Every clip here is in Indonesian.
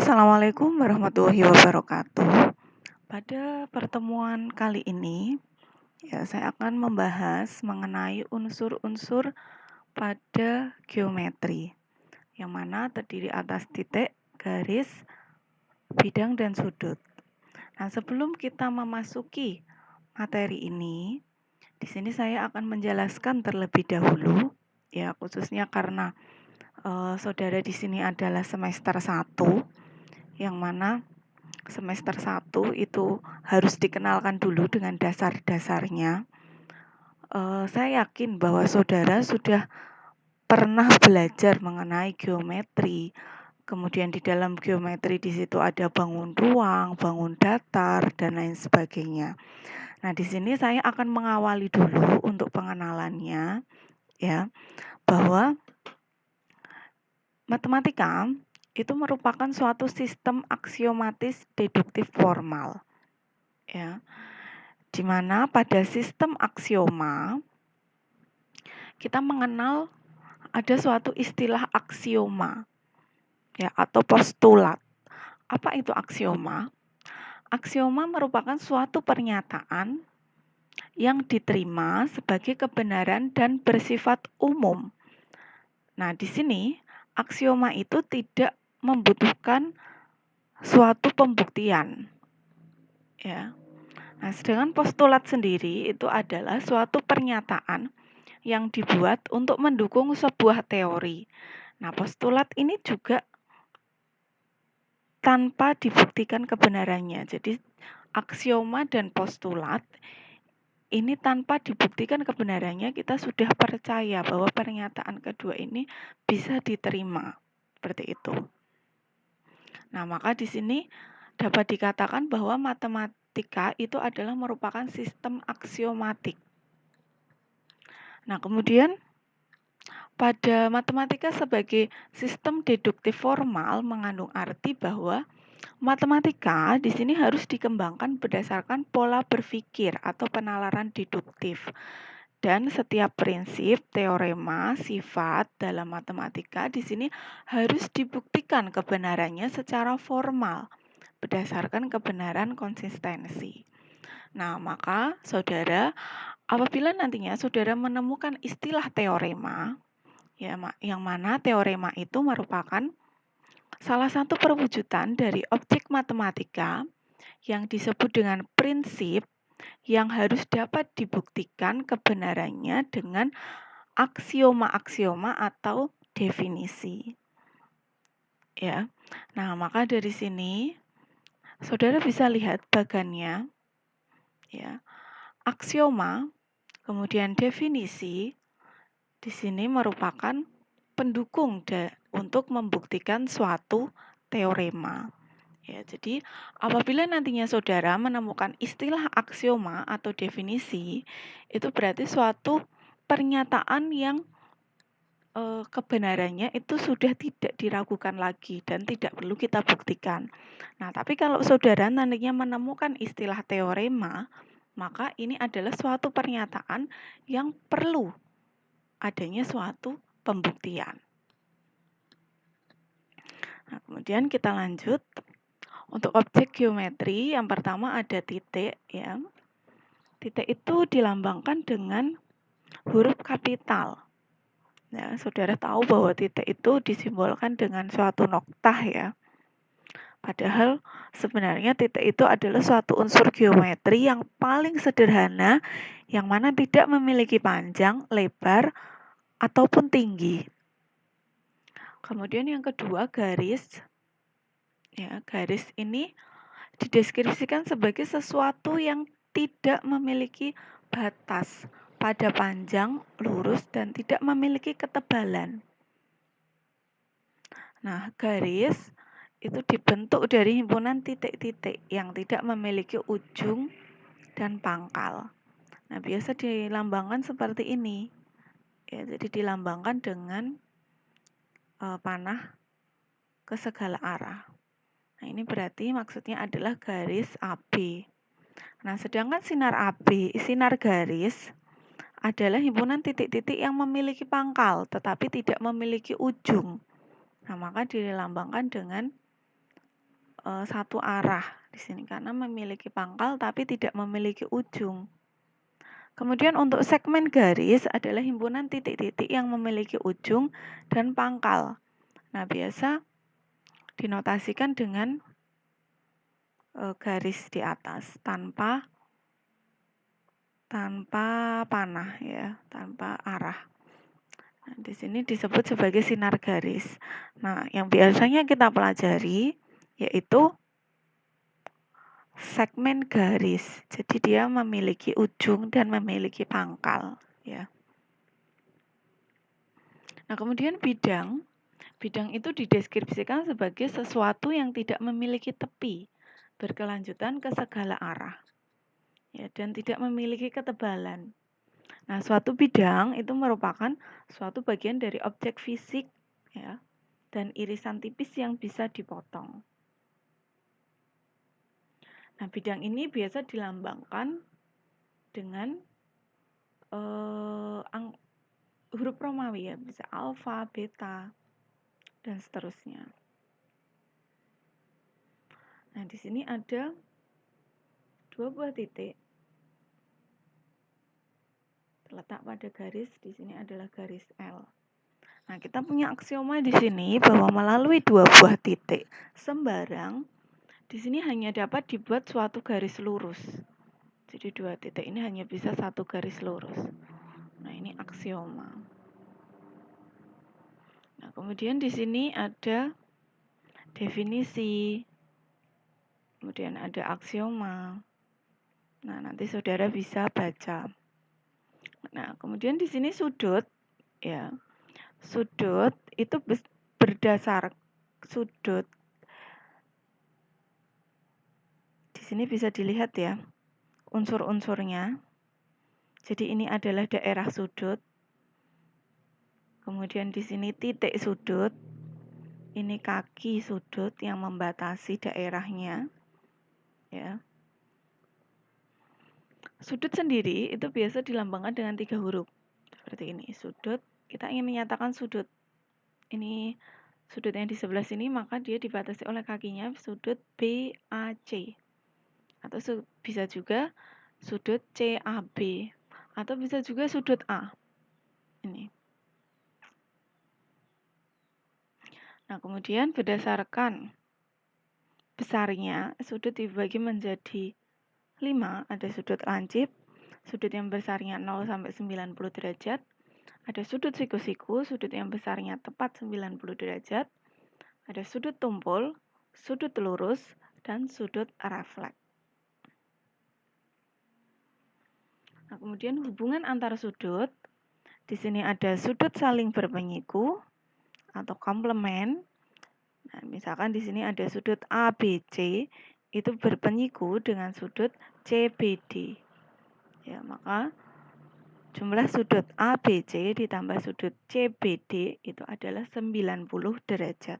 Assalamualaikum warahmatullahi wabarakatuh. Pada pertemuan kali ini, saya akan membahas mengenai unsur-unsur pada geometri, yang mana terdiri atas titik, garis, bidang, dan sudut. Nah, sebelum kita memasuki materi ini, di sini saya akan menjelaskan terlebih dahulu, khususnya karena saudara di sini adalah semester 1, yang mana semester 1 itu harus dikenalkan dulu dengan dasar-dasarnya. Saya yakin bahwa saudara sudah pernah belajar mengenai geometri. Kemudian di dalam geometri di situ ada bangun ruang, bangun datar, dan lain sebagainya. Nah, di sini saya akan mengawali dulu untuk pengenalannya, bahwa matematika itu merupakan suatu sistem aksiomatis deduktif formal, di mana pada sistem aksioma kita mengenal ada suatu istilah aksioma, atau postulat. Apa itu aksioma? Aksioma merupakan suatu pernyataan yang diterima sebagai kebenaran dan bersifat umum. Nah, di sini aksioma itu tidak membutuhkan suatu pembuktian, Nah, sedangkan postulat sendiri itu adalah suatu pernyataan yang dibuat untuk mendukung sebuah teori. Nah, postulat ini juga tanpa dibuktikan kebenarannya. Jadi, aksioma dan postulat ini tanpa dibuktikan kebenarannya, kita sudah percaya bahwa pernyataan kedua ini bisa diterima. Seperti itu. Nah, maka di sini dapat dikatakan bahwa matematika itu adalah merupakan sistem aksiomatik. Nah, kemudian pada matematika sebagai sistem deduktif formal mengandung arti bahwa matematika di sini harus dikembangkan berdasarkan pola berpikir atau penalaran deduktif. Dan setiap prinsip, teorema, sifat dalam matematika di sini harus dibuktikan kebenarannya secara formal berdasarkan kebenaran konsistensi. Nah, maka saudara, apabila nantinya saudara menemukan istilah teorema, yang mana teorema itu merupakan salah satu perwujudan dari objek matematika yang disebut dengan prinsip yang harus dapat dibuktikan kebenarannya dengan aksioma-aksioma atau definisi. Nah, maka dari sini saudara bisa lihat bagannya, aksioma, kemudian definisi di sini merupakan pendukung untuk membuktikan suatu teorema. Jadi apabila nantinya saudara menemukan istilah aksioma atau definisi, itu berarti suatu pernyataan yang kebenarannya itu sudah tidak diragukan lagi dan tidak perlu kita buktikan. Nah, tapi kalau saudara nantinya menemukan istilah teorema, maka ini adalah suatu pernyataan yang perlu adanya suatu pembuktian. Nah, kemudian kita lanjut. Untuk objek geometri, yang pertama ada titik, Titik itu dilambangkan dengan huruf kapital. Saudara tahu bahwa titik itu disimbolkan dengan suatu noktah, Padahal sebenarnya titik itu adalah suatu unsur geometri yang paling sederhana, yang mana tidak memiliki panjang, lebar, ataupun tinggi. Kemudian yang kedua, garis. Garis ini dideskripsikan sebagai sesuatu yang tidak memiliki batas pada panjang, lurus, dan tidak memiliki ketebalan. Nah, garis itu dibentuk dari himpunan titik-titik yang tidak memiliki ujung dan pangkal. Nah, biasa dilambangkan seperti ini. Jadi dilambangkan dengan panah ke segala arah. Nah, ini berarti maksudnya adalah garis AB. Nah, sedangkan sinar garis adalah himpunan titik-titik yang memiliki pangkal tetapi tidak memiliki ujung. Nah, maka dilambangkan dengan satu arah di sini karena memiliki pangkal tapi tidak memiliki ujung. Kemudian untuk segmen garis adalah himpunan titik-titik yang memiliki ujung dan pangkal. Nah, biasa dinotasikan dengan garis di atas tanpa panah ya, tanpa arah. Nah, di sini disebut sebagai sinar garis. Nah, yang biasanya kita pelajari yaitu segmen garis. Jadi dia memiliki ujung dan memiliki pangkal, ya. Nah, kemudian bidang itu dideskripsikan sebagai sesuatu yang tidak memiliki tepi, berkelanjutan ke segala arah, ya, dan tidak memiliki ketebalan. Nah, suatu bidang itu merupakan suatu bagian dari objek fisik, ya, dan irisan tipis yang bisa dipotong. Nah, bidang ini biasa dilambangkan dengan huruf Romawi ya, bisa alfa, beta, dan seterusnya. Nah, di sini ada 2 buah titik terletak pada garis, di sini adalah garis L. Nah, kita punya aksioma di sini bahwa melalui 2 buah titik sembarang, di sini hanya dapat dibuat suatu garis lurus. Jadi 2 titik ini hanya bisa satu garis lurus. Nah, ini aksioma. Nah, kemudian di sini ada definisi, kemudian ada aksioma. Nah, nanti saudara bisa baca. Nah, kemudian di sini sudut, ya. Sudut itu berdasar sudut. Di sini bisa dilihat ya, unsur-unsurnya. Jadi ini adalah daerah sudut. Kemudian di sini titik sudut. Ini kaki sudut yang membatasi daerahnya. Ya. Sudut sendiri itu biasa dilambangkan dengan 3 huruf. Seperti ini, sudut. Kita ingin menyatakan sudut. Ini sudut yang di sebelah sini, maka dia dibatasi oleh kakinya sudut BAC. Atau bisa juga sudut CAB. Atau bisa juga sudut A. Ini. Nah, kemudian berdasarkan besarnya, sudut dibagi menjadi 5. Ada sudut lancip, sudut yang besarnya 0 sampai 90 derajat. Ada sudut siku-siku, sudut yang besarnya tepat 90 derajat. Ada sudut tumpul, sudut lurus, dan sudut refleks. Nah, kemudian hubungan antar sudut, di sini ada sudut saling berpenyiku atau komplement. Nah, misalkan di sini ada sudut ABC, itu berpenyiku dengan sudut CBD. Ya, maka jumlah sudut ABC ditambah sudut CBD itu adalah 90 derajat.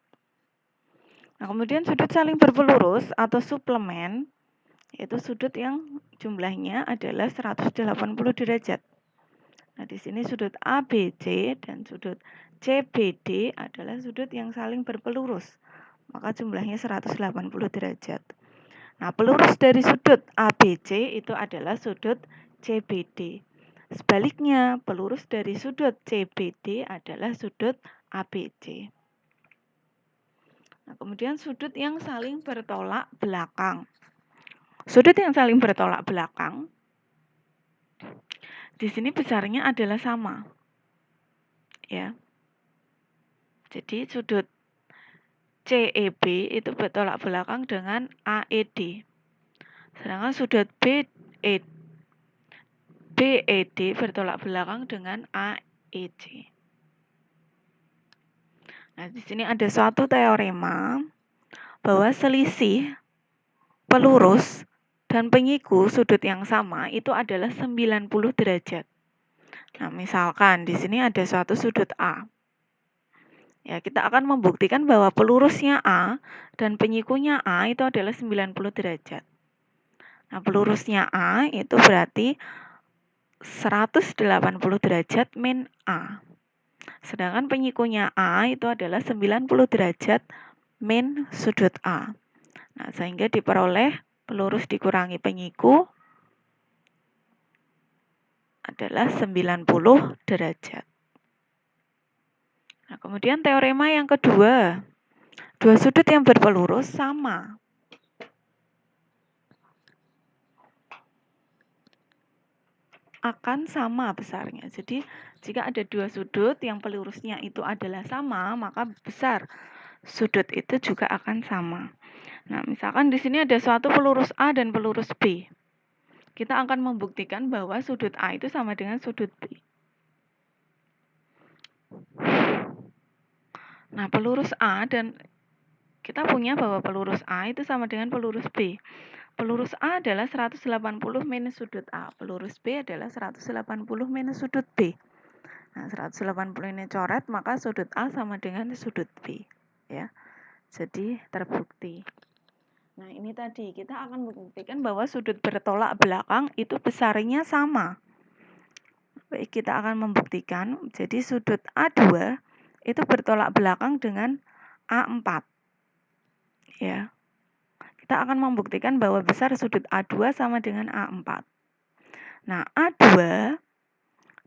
Nah, kemudian sudut saling berpelurus atau suplemen, yaitu sudut yang jumlahnya adalah 180 derajat. Nah, di sini sudut ABC dan sudut CBD adalah sudut yang saling berpelurus, maka jumlahnya 180 derajat. Nah, pelurus dari sudut ABC itu adalah sudut CBD. Sebaliknya, pelurus dari sudut CBD adalah sudut ABC. Nah, kemudian sudut yang saling bertolak belakang. Sudut yang saling bertolak belakang, di sini besarnya adalah sama. Ya. Jadi sudut CEB itu bertolak belakang dengan AED. Sedangkan sudut BED bertolak belakang dengan AEC. Nah, di sini ada suatu teorema bahwa selisih pelurus dan penyiku sudut yang sama itu adalah 90 derajat. Nah, misalkan di sini ada suatu sudut A. Ya, kita akan membuktikan bahwa pelurusnya A dan penyikunya A itu adalah 90 derajat. Nah, pelurusnya A itu berarti 180 derajat min A. Sedangkan penyikunya A itu adalah 90 derajat min sudut A. Nah, sehingga diperoleh pelurus dikurangi penyiku adalah 90 derajat. Nah, kemudian teorema yang kedua, dua sudut yang berpelurus sama. Akan sama besarnya. Jadi, jika ada dua sudut yang pelurusnya itu adalah sama, maka besar sudut itu juga akan sama. Nah, misalkan di sini ada suatu pelurus A dan pelurus B. Kita akan membuktikan bahwa sudut A itu sama dengan sudut B. Nah, pelurus A dan kita punya bahwa pelurus A itu sama dengan pelurus B. Pelurus A adalah 180 minus sudut A. Pelurus B adalah 180 minus sudut B. Nah, 180 ini coret, maka sudut A sama dengan sudut B. Ya. Jadi, terbukti. Nah, ini tadi kita akan membuktikan bahwa sudut bertolak belakang itu besarnya sama. Baik, kita akan membuktikan. Jadi, sudut A2 itu bertolak belakang dengan A4. Ya. Kita akan membuktikan bahwa besar sudut A2 sama dengan A4. Nah, A2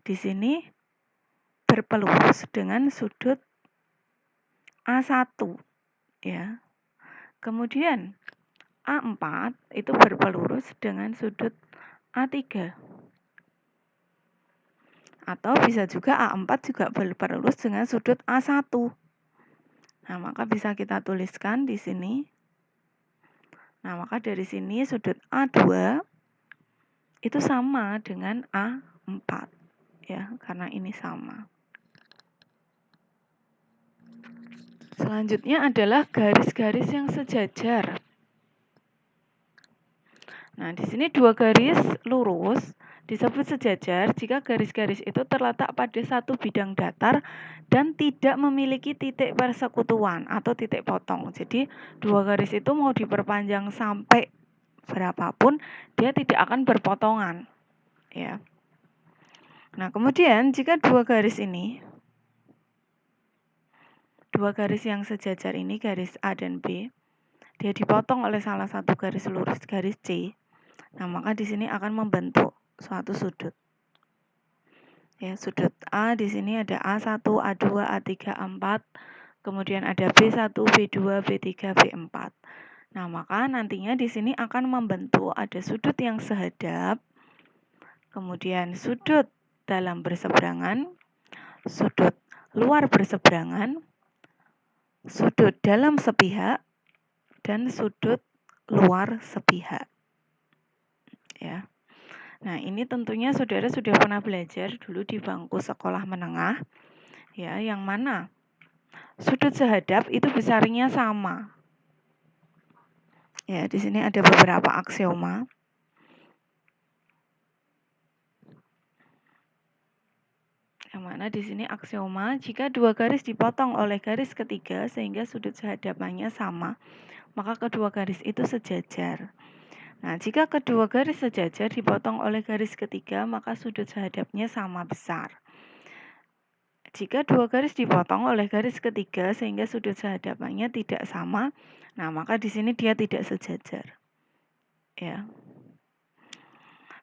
di sini berpelurus dengan sudut A1, ya. Kemudian A4 itu berpelurus dengan sudut A3. Atau bisa juga A4 juga berpelurus dengan sudut A1. Nah, maka bisa kita tuliskan di sini. Nah, maka dari sini sudut A2 itu sama dengan A4. Ya, karena ini sama. Selanjutnya adalah garis-garis yang sejajar. Nah, di sini dua garis lurus disebut sejajar jika garis-garis itu terletak pada satu bidang datar dan tidak memiliki titik persekutuan atau titik potong. Jadi, dua garis itu mau diperpanjang sampai berapapun, dia tidak akan berpotongan. Ya. Nah, kemudian jika dua garis yang sejajar ini, garis A dan B, dia dipotong oleh salah satu garis lurus, garis C. Nah, maka di sini akan membentuk suatu sudut. Ya, sudut A di sini ada A1, A2, A3, A4, kemudian ada B1, B2, B3, B4. Nah, maka nantinya di sini akan membentuk ada sudut yang sehadap, kemudian sudut dalam berseberangan, sudut luar berseberangan, sudut dalam sepihak, dan sudut luar sepihak. Ya. Nah, ini tentunya saudara sudah pernah belajar dulu di bangku sekolah menengah, ya, yang mana sudut sehadap itu besarnya sama. Ya, di sini ada beberapa aksioma. Yang mana di sini aksioma, jika dua garis dipotong oleh garis ketiga sehingga sudut sehadapannya sama, maka kedua garis itu sejajar. Nah, jika kedua garis sejajar dipotong oleh garis ketiga, maka sudut sehadapnya sama besar. Jika dua garis dipotong oleh garis ketiga sehingga sudut sehadapannya tidak sama, nah maka di sini dia tidak sejajar. Ya.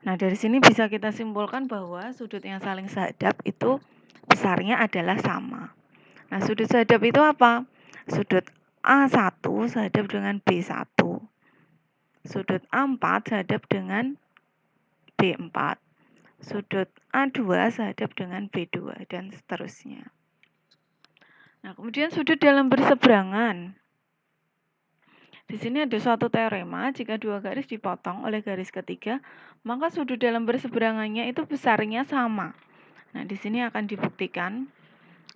Nah, dari sini bisa kita simpulkan bahwa sudut yang saling sehadap itu besarnya adalah sama. Nah, sudut sehadap itu apa? Sudut A1 sehadap dengan B1. Sudut A4 sehadap dengan B4. Sudut A2 sehadap dengan B2 dan seterusnya. Nah, kemudian sudut dalam berseberangan. Di sini ada suatu teorema, jika dua garis dipotong oleh garis ketiga, maka sudut dalam berseberangannya itu besarnya sama. Nah, di sini akan dibuktikan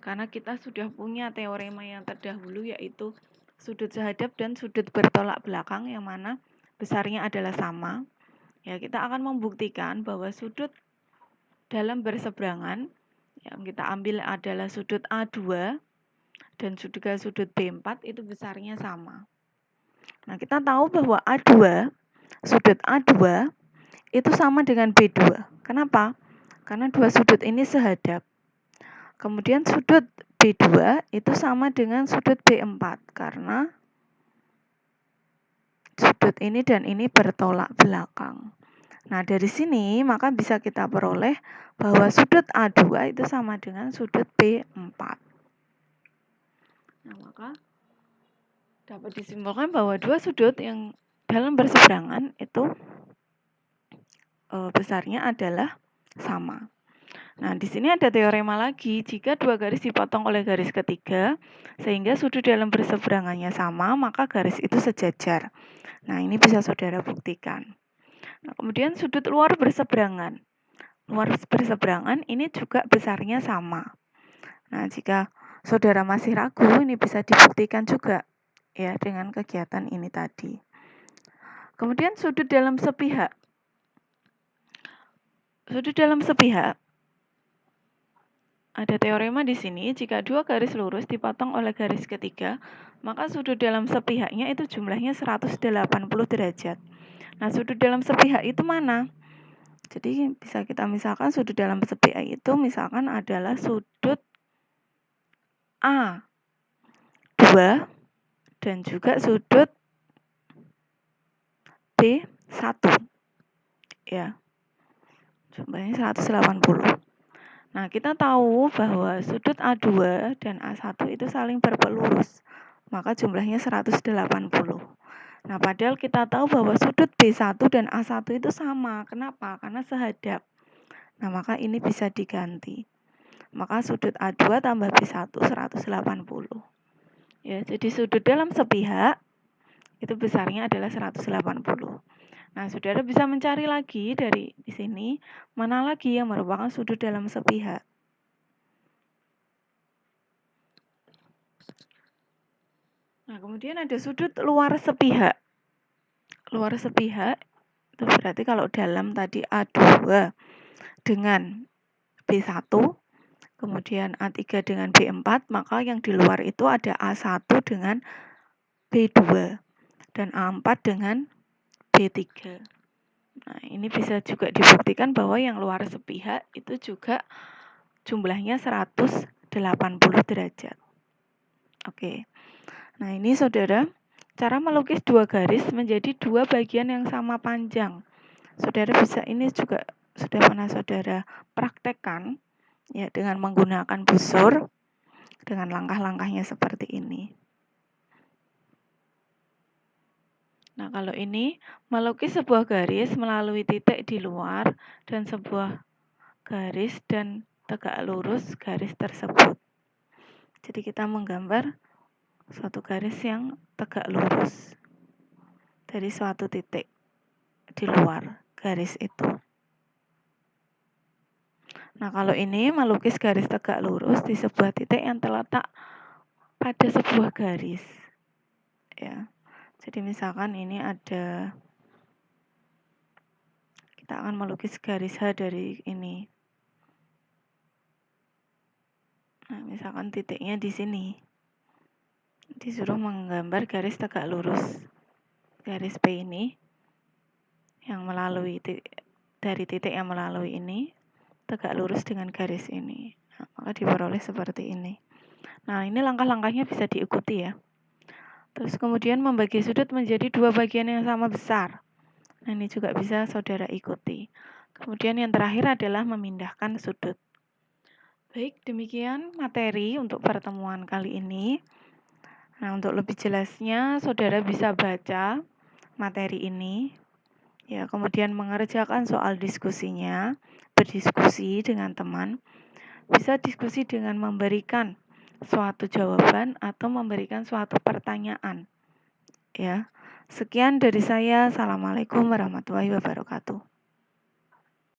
karena kita sudah punya teorema yang terdahulu, yaitu sudut sehadap dan sudut bertolak belakang yang mana besarnya adalah sama. Ya, kita akan membuktikan bahwa sudut dalam berseberangan yang kita ambil adalah sudut A2 dan juga sudut B4 itu besarnya sama. Nah, kita tahu bahwa sudut A2 itu sama dengan B2. Kenapa? Karena dua sudut ini sehadap. Kemudian sudut B2 itu sama dengan sudut B4 karena sudut ini dan ini bertolak belakang. Nah, dari sini maka bisa kita peroleh bahwa sudut A2 itu sama dengan sudut B4. Nah, maka dapat disimpulkan bahwa dua sudut yang dalam berseberangan itu besarnya adalah sama. Nah, di sini ada teorema lagi, jika dua garis dipotong oleh garis ketiga, sehingga sudut dalam berseberangannya sama, maka garis itu sejajar. Nah, ini bisa saudara buktikan. Nah, kemudian sudut luar berseberangan. Luar berseberangan ini juga besarnya sama. Nah, jika saudara masih ragu, ini bisa dibuktikan juga ya dengan kegiatan ini tadi. Kemudian sudut dalam sepihak. Sudut dalam sepihak ada teorema di sini, jika dua garis lurus dipotong oleh garis ketiga, maka sudut dalam sepihaknya itu jumlahnya 180 derajat. Nah, sudut dalam sepihak itu mana? Jadi bisa kita misalkan sudut dalam sepihak itu misalkan adalah sudut A2 dan juga sudut B1. Ya. Jumlahnya 180. Nah, kita tahu bahwa sudut A2 dan A1 itu saling berpelurus, maka jumlahnya 180. Nah, padahal kita tahu bahwa sudut B1 dan A1 itu sama. Kenapa? Karena sehadap. Nah, maka ini bisa diganti. Maka sudut A2 tambah B1 180. Ya, jadi sudut dalam sepihak itu besarnya adalah 180. Nah, saudara bisa mencari lagi dari di sini, mana lagi yang merupakan sudut dalam sepihak. Nah, kemudian ada sudut luar sepihak. Luar sepihak itu berarti kalau dalam tadi A2 dengan B1, kemudian A3 dengan B4, maka yang di luar itu ada A1 dengan B2 dan A4 dengan B3. Nah, ini bisa juga dibuktikan bahwa yang luar sepihak itu juga jumlahnya 180 derajat. Oke. Nah, ini saudara, cara melukis dua garis menjadi dua bagian yang sama panjang. Saudara bisa, ini juga sudah pernah saudara praktekkan ya dengan menggunakan busur dengan langkah-langkahnya seperti ini. Nah, kalau ini melukis sebuah garis melalui titik di luar dan sebuah garis dan tegak lurus garis tersebut. Jadi kita menggambar suatu garis yang tegak lurus dari suatu titik di luar garis itu. Nah, kalau ini melukis garis tegak lurus di sebuah titik yang terletak pada sebuah garis. Ya. Jadi misalkan ini ada, kita akan melukis garis H dari ini. Nah, misalkan titiknya di sini. Disuruh menggambar garis tegak lurus. Garis P ini yang melalui dari titik yang melalui ini tegak lurus dengan garis ini. Nah, maka diperoleh seperti ini. Nah, ini langkah-langkahnya bisa diikuti ya. Terus kemudian membagi sudut menjadi dua bagian yang sama besar. Nah, ini juga bisa saudara ikuti. Kemudian yang terakhir adalah memindahkan sudut. Baik, demikian materi untuk pertemuan kali ini. Nah, untuk lebih jelasnya saudara bisa baca materi ini. Ya, kemudian mengerjakan soal diskusinya, berdiskusi dengan teman. Bisa diskusi dengan memberikan suatu jawaban atau memberikan suatu pertanyaan. Ya. Sekian dari saya. Assalamualaikum warahmatullahi wabarakatuh.